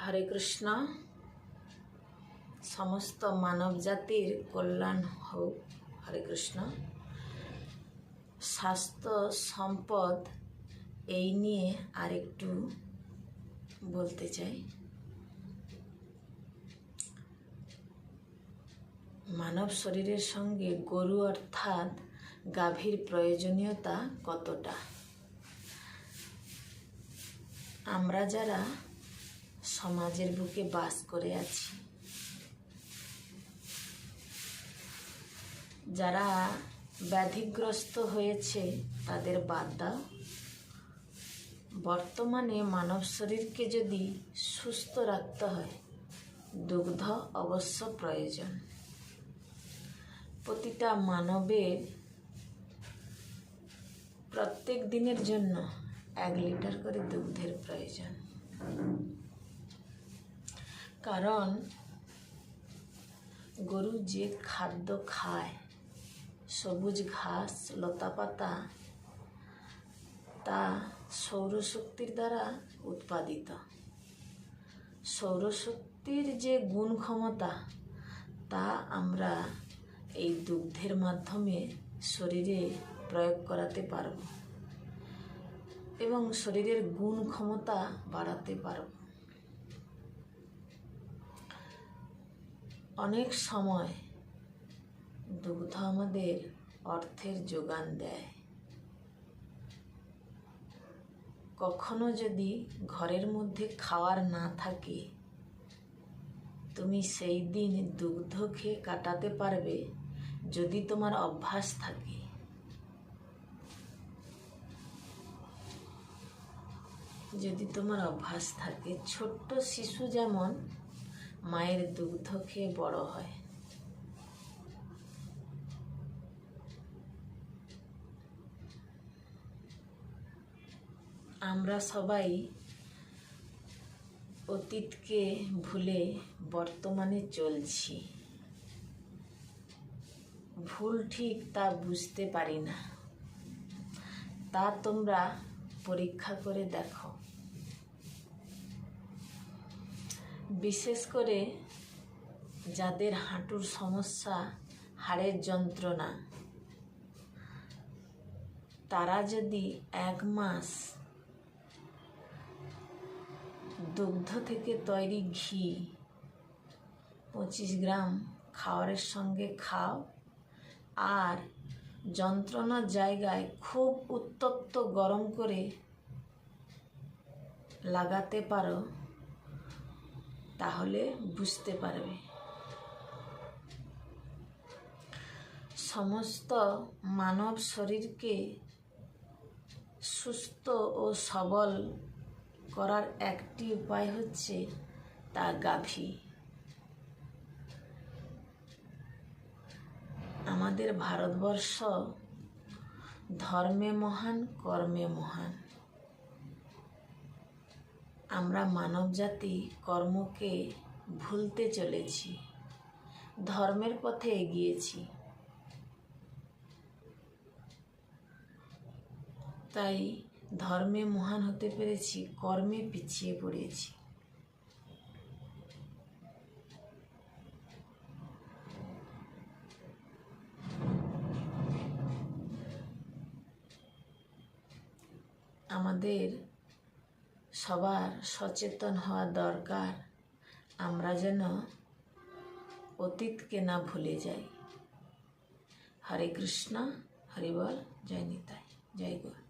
হরে কৃষ্ণ। সমস্ত মানব জাতির কল্যাণ হোক। হরে কৃষ্ণ। স্বাস্থ্য সম্পদ এই নিয়ে আরেকটু বলতে চাই। মানব শরীরের সঙ্গে গরু অর্থাৎ গাভীর প্রয়োজনীয়তা কতটা। আমরা যারা সমাজের বুকে বাস করে আছি, যারা ব্যাধিগ্রস্ত হয়েছে তাদের বাদ দাও। বর্তমানে মানব শরীরকে যদি সুস্থ রাখতে হয়, দুগ্ধ অবশ্য প্রয়োজন। প্রতিটা মানবের প্রত্যেক দিনের জন্য 1 লিটার করে দুগ্ধের প্রয়োজন। কারণ গরু যে খাদ্য খায়, সবুজ ঘাস লতাপাতা, তা সৌরশক্তির দ্বারা উৎপাদিত। সৌরশক্তির যে গুণ ক্ষমতা, তা আমরা এই দুগ্ধের মাধ্যমে শরীরে প্রয়োগ করাতে পারব এবং শরীরের গুণ ক্ষমতা বাড়াতে পারব। অনেক সময় দুগ্ধ আমাদের অর্থের যোগান দেয়। কখনো যদি ঘরের মধ্যে খাওয়ার না থাকে, তুমি সেই দিন দুগ্ধ খেয়ে কাটাতে পারবে যদি তোমার অভ্যাস থাকে। যদি তোমার অভ্যাস থাকে, ছোট্ট শিশু যেমন মায়ের দুগ্ধ খেয়ে বড় হয়। আমরা সবাই অতীতকে ভুলে বর্তমানে চলছি। ভুল ঠিক তা বুঝতে পারি না, তা তোমরা পরীক্ষা করে দেখো। বিশেষ করে যাদের হাঁটুর সমস্যা, হাড়ের যন্ত্রণা, তারা যদি 1 মাস দুগ্ধ থেকে তৈরি ঘি 25 গ্রাম খাবারের সঙ্গে খাও, আর যন্ত্রণার জায়গায় খুব উত্তপ্ত গরম করে লাগাতে পারো, তাহলে বুঝতে পারবে। সমস্ত মানব শরীরকে সুস্থ ও সবল করার একটি উপায় হচ্ছে তা গাভী। আমাদের ভারতবর্ষ ধর্মে মহান, কর্মে মহান। আমরা মানব জাতি কর্মকে ভুলতে চলেছি, ধর্মের পথে এগিয়েছি। তাই ধর্মে মহান হতে পেরেছি, কর্মে পিছিয়ে পড়েছি। আমাদের সবার সচেতন হওয়া দরকার, আমরা যেন অতীতকে না ভুলে যাই। হরে কৃষ্ণ, হরি বল, জয় নিতাই, জয় গৌর।